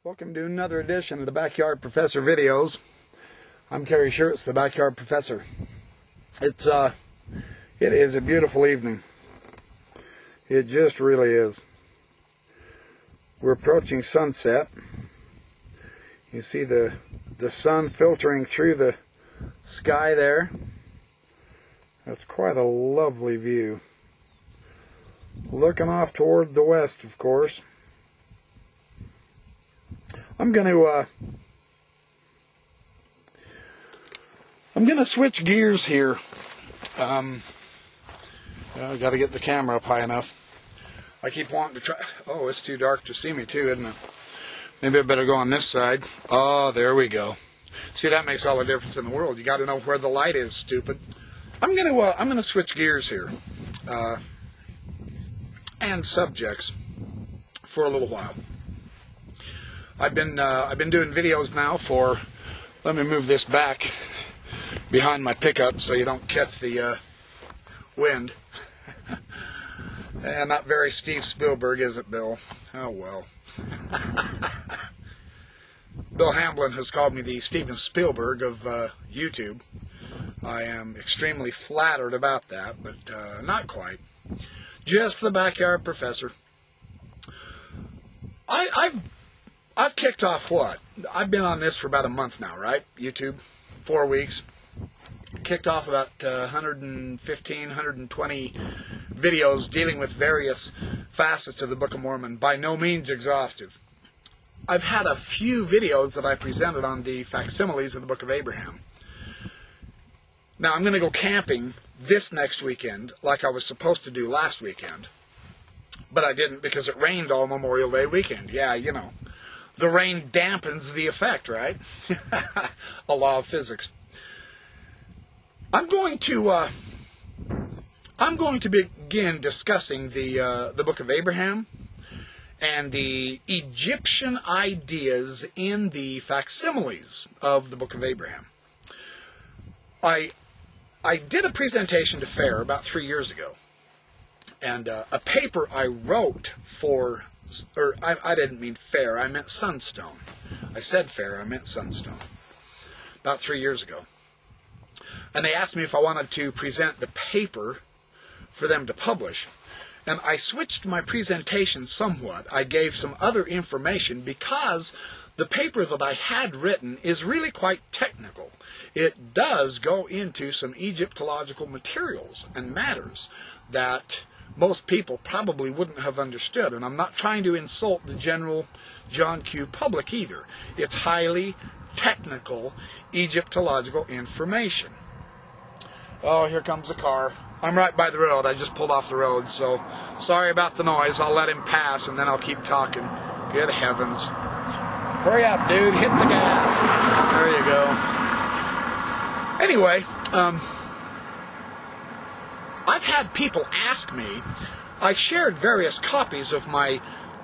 Welcome to another edition of the Backyard Professor videos. I'm Kerry Schertz, the Backyard Professor. It is a beautiful evening. It just really is. We're approaching sunset. You see the sun filtering through the sky there. That's quite a lovely view. Looking off toward the west, of course. I'm going to switch gears here. I've got to get the camera up high enough. I keep wanting to try. Oh, it's too dark to see me too, isn't it? Maybe I better go on this side. Oh, there we go. See, that makes all the difference in the world. You got to know where the light is, stupid. I'm gonna switch gears here, and subjects for a little while. I've been doing videos now for. Let me move this back behind my pickup so you don't catch the wind. And not very Steve Spielberg, is it, Bill? Oh well. Bill Hamblin has called me the Steven Spielberg of YouTube. I am extremely flattered about that, but not quite. Just the Backyard Professor. I've kicked off what? I've been on this for about a month now, right? YouTube, 4 weeks. Kicked off about 115, 120 videos dealing with various facets of the Book of Mormon. By no means exhaustive. I've had a few videos that I presented on the Facsimiles of the Book of Abraham. Now, I'm going to go camping this next weekend like I was supposed to do last weekend. But I didn't because it rained all Memorial Day weekend. Yeah, you know. The rain dampens the effect, right? A law of physics. I'm going to begin discussing the Book of Abraham and the Egyptian ideas in the facsimiles of the Book of Abraham. I did a presentation to FAIR about 3 years ago, and a paper I wrote for, or I didn't mean FAIR, I meant Sunstone. I said FAIR, I meant Sunstone, about 3 years ago. And they asked me if I wanted to present the paper for them to publish. And I switched my presentation somewhat. I gave some other information because the paper that I had written is really quite technical. It does go into some Egyptological materials and matters that most people probably wouldn't have understood. And I'm not trying to insult the general John Q. public either. It's highly technical Egyptological information. Oh, here comes a car. I'm right by the road. I just pulled off the road, so sorry about the noise. I'll let him pass, and then I'll keep talking. Good heavens. Hurry up, dude. Hit the gas. There you go. Anyway, I've had people ask me, I shared various copies of my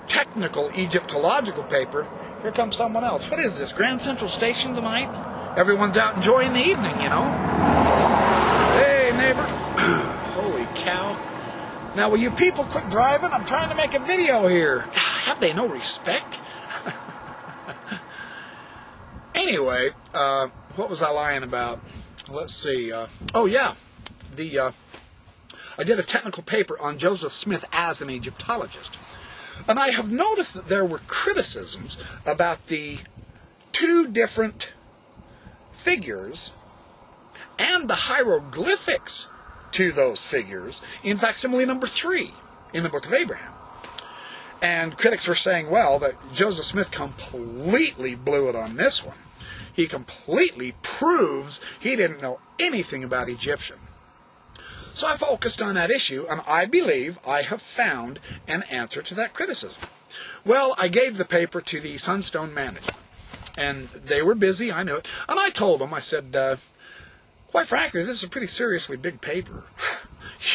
technical Egyptological paper. Here comes someone else. What is this, Grand Central Station tonight? Everyone's out enjoying the evening, you know. Hey, neighbor. Holy cow. Now, will you people quit driving? I'm trying to make a video here. Have they no respect? Anyway, what was I lying about? Let's see. Oh, yeah. I did a technical paper on Joseph Smith as an Egyptologist. And I have noticed that there were criticisms about the two different figures and the hieroglyphics to those figures in facsimile number 3 in the Book of Abraham. And critics were saying, well, that Joseph Smith completely blew it on this one. He completely proves he didn't know anything about Egyptian. So I focused on that issue, and I believe I have found an answer to that criticism. Well, I gave the paper to the Sunstone management, and they were busy, I knew it, and I told them, I said, quite frankly, this is a pretty seriously big paper.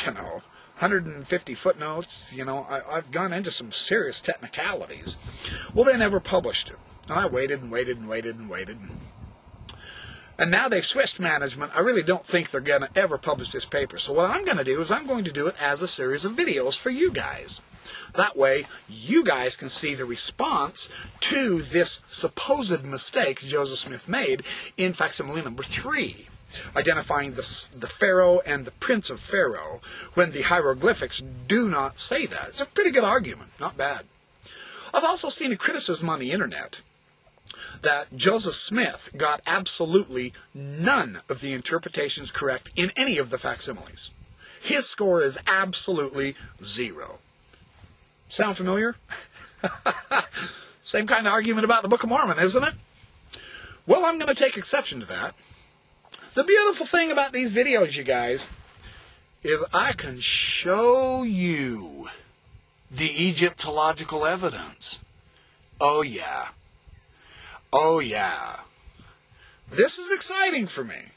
You know, 150 footnotes, you know, I've gone into some serious technicalities. Well, they never published it. And I waited and waited and waited and waited. And now they switched management. I really don't think they're going to ever publish this paper. So what I'm going to do is I'm going to do it as a series of videos for you guys. That way, you guys can see the response to this supposed mistakes Joseph Smith made in facsimile number 3, identifying the pharaoh and the prince of Pharaoh, when the hieroglyphics do not say that. It's a pretty good argument, not bad. I've also seen a criticism on the internet that Joseph Smith got absolutely none of the interpretations correct in any of the facsimiles. His score is absolutely 0. Sound familiar? Same kind of argument about the Book of Mormon, isn't it? Well, I'm going to take exception to that. The beautiful thing about these videos, you guys, is I can show you the Egyptological evidence. Oh, yeah. Oh, yeah. This is exciting for me.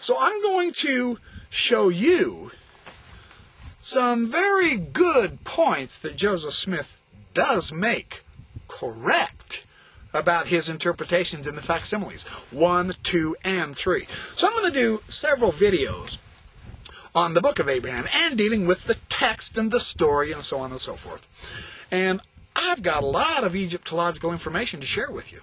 So I'm going to show you some very good points that Joseph Smith does make correct about his interpretations in the facsimiles 1, 2, and 3. So I'm going to do several videos on the Book of Abraham and dealing with the text and the story and so on and so forth. And I've got a lot of Egyptological information to share with you.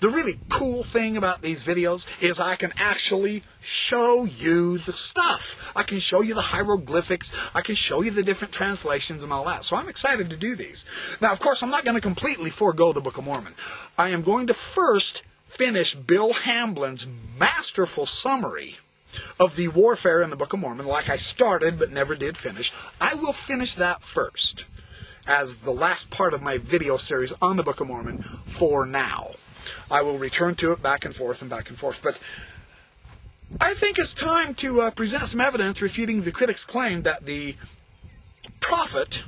The really cool thing about these videos is I can actually show you the stuff. I can show you the hieroglyphics. I can show you the different translations and all that. So I'm excited to do these. Now, of course, I'm not going to completely forego the Book of Mormon. I am going to first finish Bill Hamblin's masterful summary of the warfare in the Book of Mormon, like I started but never did finish. I will finish that first as the last part of my video series on the Book of Mormon for now. I will return to it back and forth and back and forth. But I think it's time to present some evidence refuting the critics' claim that the prophet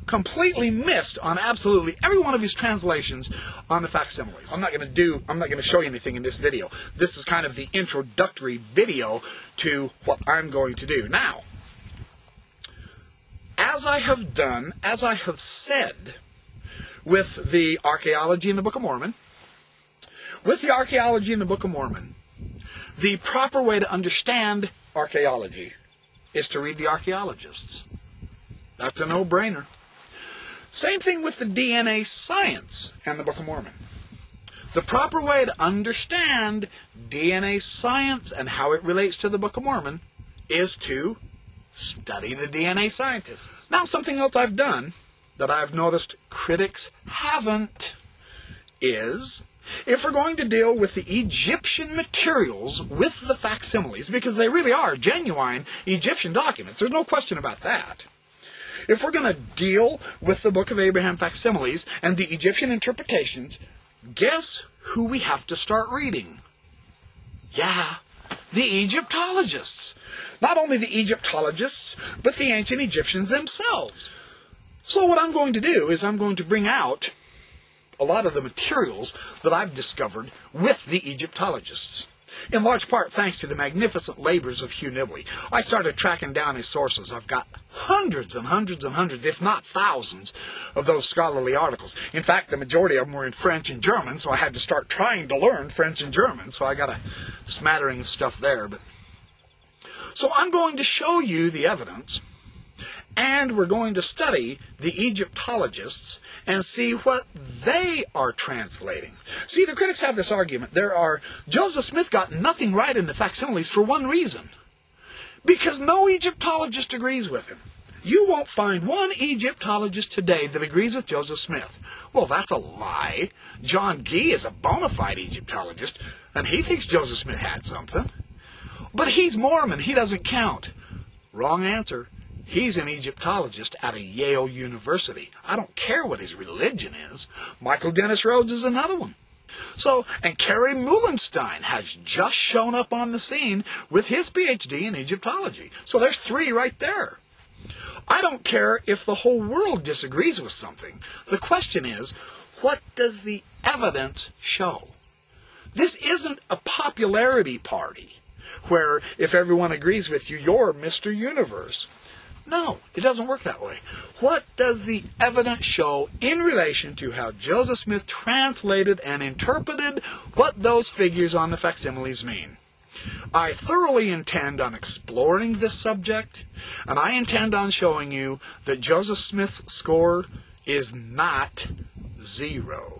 completely missed on absolutely every one of his translations on the facsimiles. I'm not going to show you anything in this video. This is kind of the introductory video to what I'm going to do. Now, as I have said with the archaeology in the Book of Mormon, the proper way to understand archaeology is to read the archaeologists. That's a no-brainer. Same thing with the DNA science and the Book of Mormon. The proper way to understand DNA science and how it relates to the Book of Mormon is to study the DNA scientists. Now, something else I've done that I've noticed critics haven't is, if we're going to deal with the Egyptian materials with the facsimiles, because they really are genuine Egyptian documents, there's no question about that. If we're going to deal with the Book of Abraham facsimiles and the Egyptian interpretations, guess who we have to start reading? Yeah, the Egyptologists. Not only the Egyptologists, but the ancient Egyptians themselves. So what I'm going to do is I'm going to bring out a lot of the materials that I've discovered with the Egyptologists. In large part thanks to the magnificent labors of Hugh Nibley. I started tracking down his sources. I've got hundreds and hundreds and hundreds, if not thousands, of those scholarly articles. In fact, the majority of them were in French and German, so I had to start trying to learn French and German, so I got a smattering of stuff there. So I'm going to show you the evidence, and we're going to study the Egyptologists and see what they are translating. See, the critics have this argument. Joseph Smith got nothing right in the facsimiles for one reason. Because no Egyptologist agrees with him. You won't find one Egyptologist today that agrees with Joseph Smith. Well, that's a lie. John Gee is a bona fide Egyptologist, and he thinks Joseph Smith had something. But he's Mormon. He doesn't count. Wrong answer. He's an Egyptologist at a Yale University. I don't care what his religion is. Michael Dennis Rhodes is another one. And Kerry Muhlenstein has just shown up on the scene with his PhD in Egyptology. So there's 3 right there. I don't care if the whole world disagrees with something. The question is, what does the evidence show? This isn't a popularity party where if everyone agrees with you, you're Mr. Universe. No, it doesn't work that way. What does the evidence show in relation to how Joseph Smith translated and interpreted what those figures on the facsimiles mean? I thoroughly intend on exploring this subject, and I intend on showing you that Joseph Smith's score is not 0.